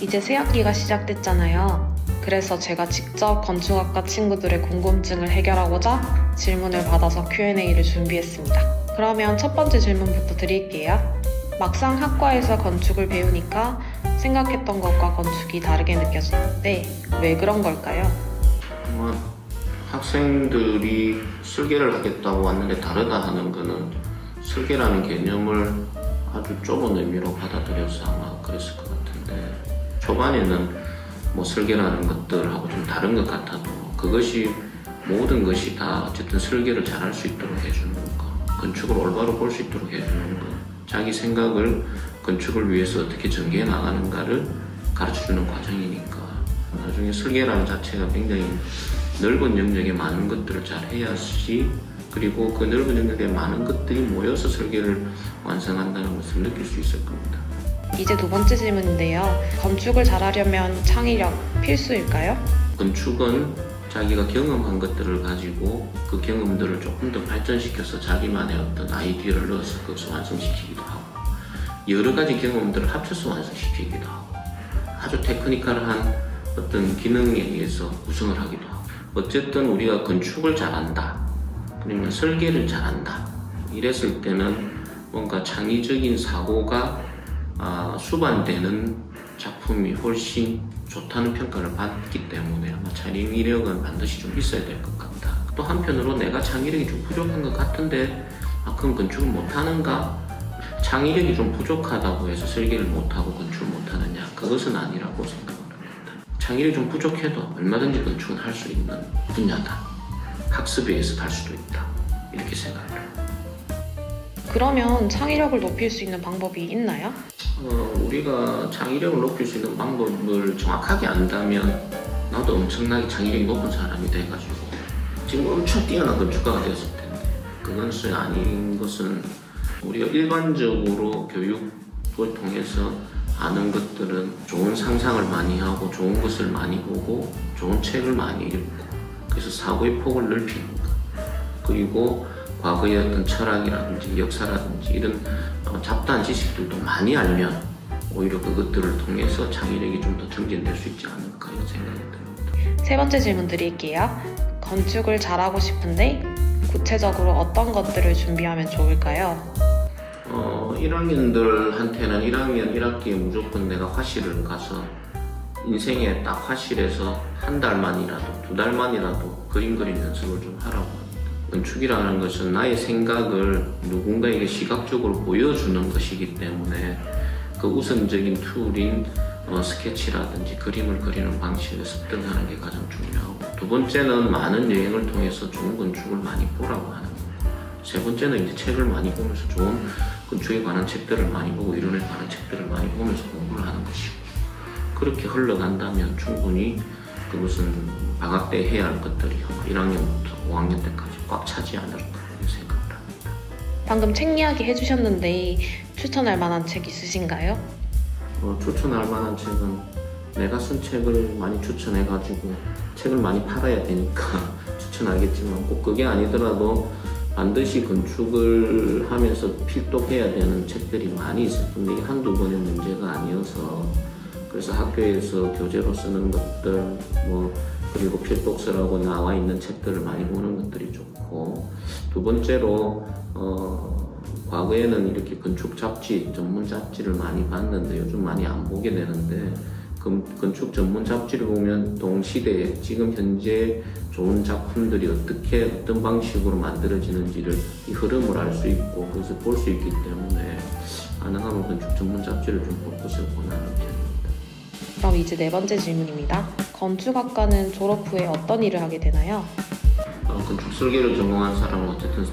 이제 새학기가 시작됐잖아요. 그래서 제가 직접 건축학과 친구들의 궁금증을 해결하고자 질문을 받아서 Q&A를 준비했습니다. 그러면 첫 번째 질문부터 드릴게요. 막상 학과에서 건축을 배우니까 생각했던 것과 건축이 다르게 느껴지는데 왜 그런 걸까요? 학생들이 설계를 하겠다고 왔는데 다르다 하는 거는 설계라는 개념을 아주 좁은 의미로 받아들여서 아마 그랬을 것 같은데, 초반에는 설계라는 것들하고 좀 다른 것 같아도 그것이 모든 것이 다 어쨌든 설계를 잘할 수 있도록 해주는 거, 건축을 올바로 볼 수 있도록 해주는 거, 자기 생각을 건축을 위해서 어떻게 전개해 나가는가를 가르쳐주는 과정이니까, 나중에 설계라는 자체가 굉장히 넓은 영역에 많은 것들을 잘 해야지, 그리고 그 넓은 영역에 많은 것들이 모여서 설계를 완성한다는 것을 느낄 수 있을 겁니다. 이제 두 번째 질문인데요. 건축을 잘하려면 창의력 필수일까요? 건축은 자기가 경험한 것들을 가지고 그 경험들을 조금 더 발전시켜서 자기만의 어떤 아이디어를 넣어서 그것을 완성시키기도 하고, 여러 가지 경험들을 합쳐서 완성시키기도 하고, 아주 테크니컬한 어떤 기능에 의해서 구성을 하기도 하고, 어쨌든 우리가 건축을 잘한다, 그러면 설계를 잘한다, 이랬을 때는 뭔가 창의적인 사고가 수반되는 작품이 훨씬 좋다는 평가를 받기 때문에 아마 창의력은 반드시 좀 있어야 될 것 같다. 또 한편으로 내가 창의력이 좀 부족한 것 같은데 그럼 건축을 못하는가? 창의력이 좀 부족하다고 해서 설계를 못하고 건축을 못하느냐? 그것은 아니라고 생각을 합니다. 창의력이 좀 부족해도 얼마든지 건축은 할 수 있는 분야다. 학습에 의해서 할 수도 있다. 이렇게 생각을 합니다. 그러면 창의력을 높일 수 있는 방법이 있나요? 우리가 창의력을 높일 수 있는 방법을 정확하게 안다면 나도 엄청나게 창의력이 높은 사람이 돼가지고 지금 엄청 뛰어난 건축가가 되었을 텐데, 그것이 아닌 것은 우리가 일반적으로 교육을 통해서 아는 것들은 좋은 상상을 많이 하고 좋은 것을 많이 보고 좋은 책을 많이 읽고, 그래서 사고의 폭을 넓히는 것, 그리고 과거의 어떤 철학이라든지 역사라든지 이런 잡다한 지식들도 많이 알면 오히려 그것들을 통해서 창의력이 좀 더 증진될 수 있지 않을까 이런 생각이 듭니다. 세 번째 질문 드릴게요. 건축을 잘하고 싶은데 구체적으로 어떤 것들을 준비하면 좋을까요? 1학년들한테는 1학년 1학기에 무조건 내가 화실을 가서 인생에 딱 화실에서 한 달만이라도 두 달만이라도 그림 그리는 연습을 좀 하라고 합니다. 건축이라는 것은 나의 생각을 누군가에게 시각적으로 보여주는 것이기 때문에 그 우선적인 툴인 스케치라든지 그림을 그리는 방식을 습득하는 게 가장 중요하고, 두 번째는 많은 여행을 통해서 좋은 건축을 많이 보라고 하는 거고, 세 번째는 이제 책을 많이 보면서 좋은 건축에 관한 책들을 많이 보고 이론에 관한 책들을 많이 보면서 공부를 하는 것이고, 그렇게 흘러간다면 충분히 그것은 방학 때 해야 할 것들이 1학년부터 5학년 때까지 꽉 차지 않을까 생각을 합니다. 방금 책 이야기 해주셨는데 추천할 만한 책 있으신가요? 추천할 만한 책은 내가 쓴 책을 많이 추천해가지고 책을 많이 팔아야 되니까 추천하겠지만, 꼭 그게 아니더라도 반드시 건축을 하면서 필독해야 되는 책들이 많이 있을 텐데 이게 한두 번의 문제가 아니어서, 그래서 학교에서 교재로 쓰는 것들 그리고 필독서라고 나와 있는 책들을 많이 보는 것들이 좋고, 두 번째로 과거에는 이렇게 건축 잡지, 전문 잡지를 많이 봤는데 요즘 많이 안 보게 되는데, 건축 전문 잡지를 보면 동시대에 지금 현재 좋은 작품들이 어떤 방식으로 만들어지는지를 이 흐름을 알 수 있고 그것을 볼 수 있기 때문에 가능하면 건축 전문 잡지를 좀 볼 것을 권하는 편입니다. 그럼 이제 네 번째 질문입니다. 건축학과는 졸업 후에 어떤 일을 하게 되나요? 건축 설계를 전공한 사람은 어쨌든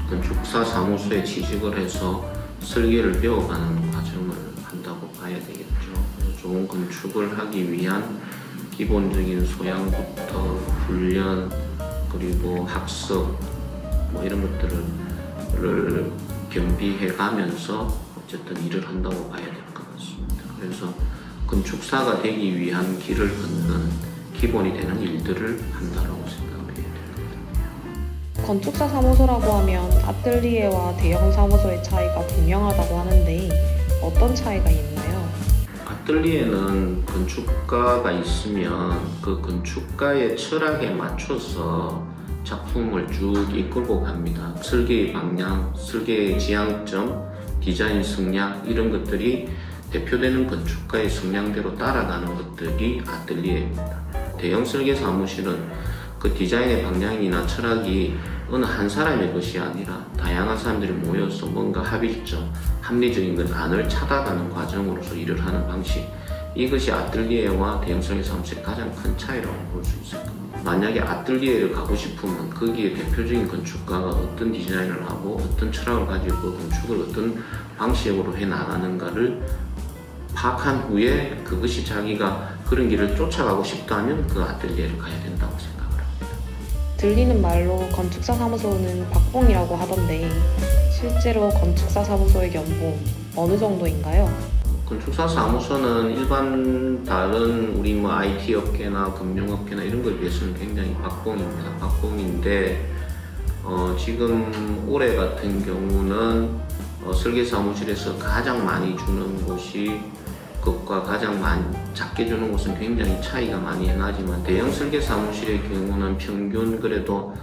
건축사 사무소에 취직을 해서 설계를 배워가는 과정을 한다고 봐야 되겠죠. 좋은 건축을 하기 위한 기본적인 소양부터 훈련, 그리고 학습 이런 것들을 겸비해 가면서 어쨌든 일을 한다고 봐야 될 것 같습니다. 그래서 건축사가 되기 위한 길을 걷는 기본이 되는 일들을 한다고 생각을 해야 됩니다. 건축사 사무소라고 하면 아틀리에와 대형 사무소의 차이가 분명하다고 하는데 어떤 차이가 있나요? 아뜰리에는 건축가가 있으면 그 건축가의 철학에 맞춰서 작품을 쭉 이끌고 갑니다. 설계의 방향, 설계의 지향점, 디자인 성향 이런 것들이 대표되는 건축가의 성향대로 따라가는 것들이 아뜰리에입니다. 대형 설계 사무실은 그 디자인의 방향이나 철학이 어느 한 사람의 것이 아니라 다양한 사람들이 모여서 뭔가 합의점, 합리적인 그 안을 찾아가는 과정으로서 일을 하는 방식, 이것이 아뜰리에와 대형 설계 사무실의 가장 큰 차이라고 볼 수 있을 겁니다. 만약에 아뜰리에를 가고 싶으면 거기에 대표적인 건축가가 어떤 디자인을 하고 어떤 철학을 가지고 그 건축을 어떤 방식으로 해나가는가를 파악한 후에 그것이 자기가 그런 길을 쫓아가고 싶다면 그 아뜰리에를 가야 된다고 생각을 합니다. 들리는 말로 건축사 사무소는 박봉이라고 하던데 실제로 건축사 사무소의 연봉 어느 정도인가요? 건축사 사무소는 일반 다른 우리 뭐 IT 업계나 금융업계나 이런 거에 비해서는 굉장히 박봉입니다. 박봉인데 지금 올해 같은 경우는 설계 사무실에서 가장 많이 주는 곳이 그것과 가장 작게 주는 곳은 굉장히 차이가 많이 나지만 대형 설계 사무실의 경우는 평균 그래도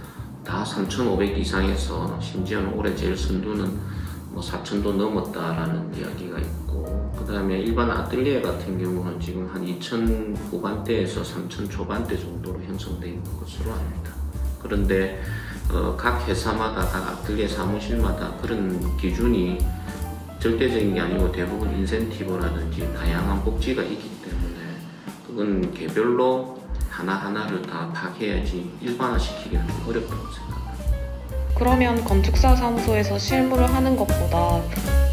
다 3,500 이상에서 심지어는 올해 제일 선두는 뭐 4,000도 넘었다라는 이야기가 있고, 그 다음에 일반 아뜰리에 같은 경우는 지금 한 2,000 후반대에서 3,000 초반대 정도로 형성되어 있는 것으로 압니다. 그런데 각 회사마다, 각 아뜰리에 사무실마다 그런 기준이 절대적인 게 아니고 대부분 인센티브라든지 다양한 복지가 있기 때문에 그건 개별로 하나하나를 다 파악해야지 일반화시키기는 어렵다고 생각합니다. 그러면 건축사 사무소에서 실무를 하는 것보다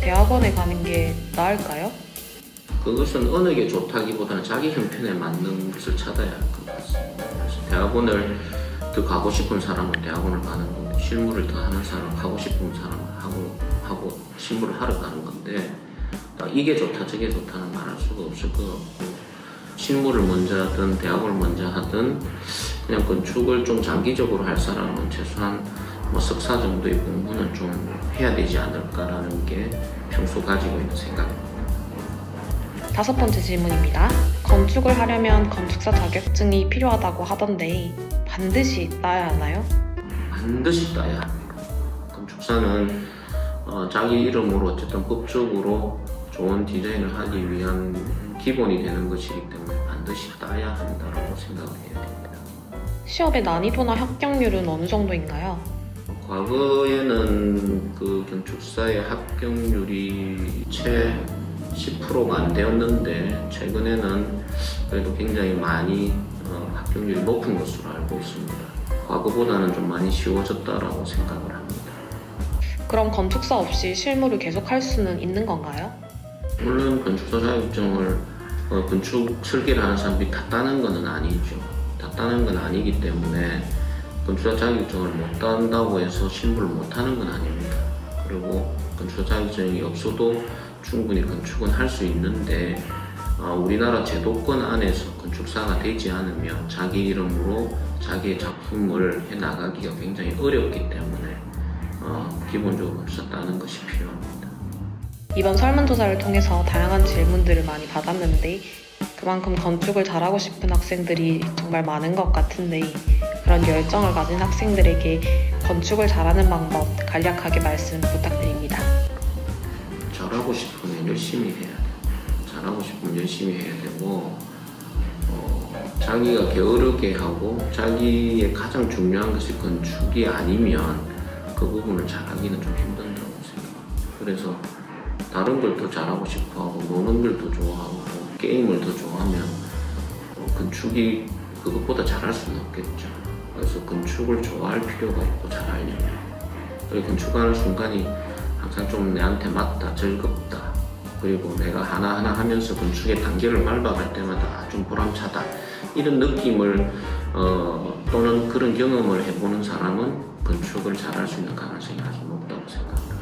대학원에 가는 게 나을까요? 그것은 어느 게 좋다기보다는 자기 형편에 맞는 것을 찾아야 할 것 같습니다. 그래서 대학원을 더 가고 싶은 사람은 대학원을 가는 건데, 실무를 더 하는 사람은 하고 싶은 사람은 하고 실무를 하러 가는 건데, 이게 좋다 저게 좋다는 말할 수가 없을 것 같고, 실무를 먼저 하든 대학원을 먼저 하든 그냥 건축을 좀 장기적으로 할 사람은 최소한 뭐 석사 정도의 공부는 좀 해야 되지 않을까라는 게 평소 가지고 있는 생각입니다. 5번째 질문입니다. 건축을 하려면 건축사 자격증이 필요하다고 하던데 반드시 따야 하나요? 반드시 따야 합니다. 건축사는 자기 이름으로 어쨌든 법적으로 좋은 디자인을 하기 위한 기본이 되는 것이기 때문에 반드시 따야 한다고 생각을 해야 됩니다. 시험의 난이도나 합격률은 어느 정도인가요? 과거에는 그 건축사의 합격률이 채 10%가 안 되었는데 최근에는 그래도 굉장히 많이 합격률이 높은 것으로 알고 있습니다. 과거보다는 좀 많이 쉬워졌다라고 생각을 합니다. 그럼 건축사 없이 실무를 계속 할 수는 있는 건가요? 물론 건축사 자격증을 건축 설계를 하는 사람들이 다 따는 건 아니죠. 다 따는 건 아니기 때문에 건축사 자격증을 못 딴다고 해서 실무를 못 하는 건 아닙니다. 그리고 건축사 자격증이 없어도 충분히 건축은 할 수 있는데 우리나라 제도권 안에서 건축사가 되지 않으면 자기 이름으로 자기의 작품을 해나가기가 굉장히 어렵기 때문에 기본적으로 건축사 따는 것이 필요합니다. 이번 설문조사를 통해서 다양한 질문들을 많이 받았는데 그만큼 건축을 잘하고 싶은 학생들이 정말 많은 것 같은데 그런 열정을 가진 학생들에게 건축을 잘하는 방법 간략하게 말씀 부탁드립니다. 잘하고 싶으면 열심히 해야 돼요. 잘하고 싶으면 열심히 해야 되고 자기가 게으르게 하고 자기의 가장 중요한 것이 건축이 아니면 그 부분을 잘하기는 좀 힘든다고 생각합니다. 그래서 다른 걸 더 잘하고 싶어하고 노는 걸 더 좋아하고 게임을 더 좋아하면 건축이 그것보다 잘할 수는 없겠죠. 그래서 건축을 좋아할 필요가 있고 잘하려면 그리고 건축하는 순간이 항상 좀 내한테 맞다, 즐겁다, 그리고 내가 하나하나 하면서 건축의 단계를 밟아갈 때마다 좀 보람차다 이런 느낌을 또는 그런 경험을 해보는 사람은 건축을 잘할 수 있는 가능성이 아주 높다고 생각합니다.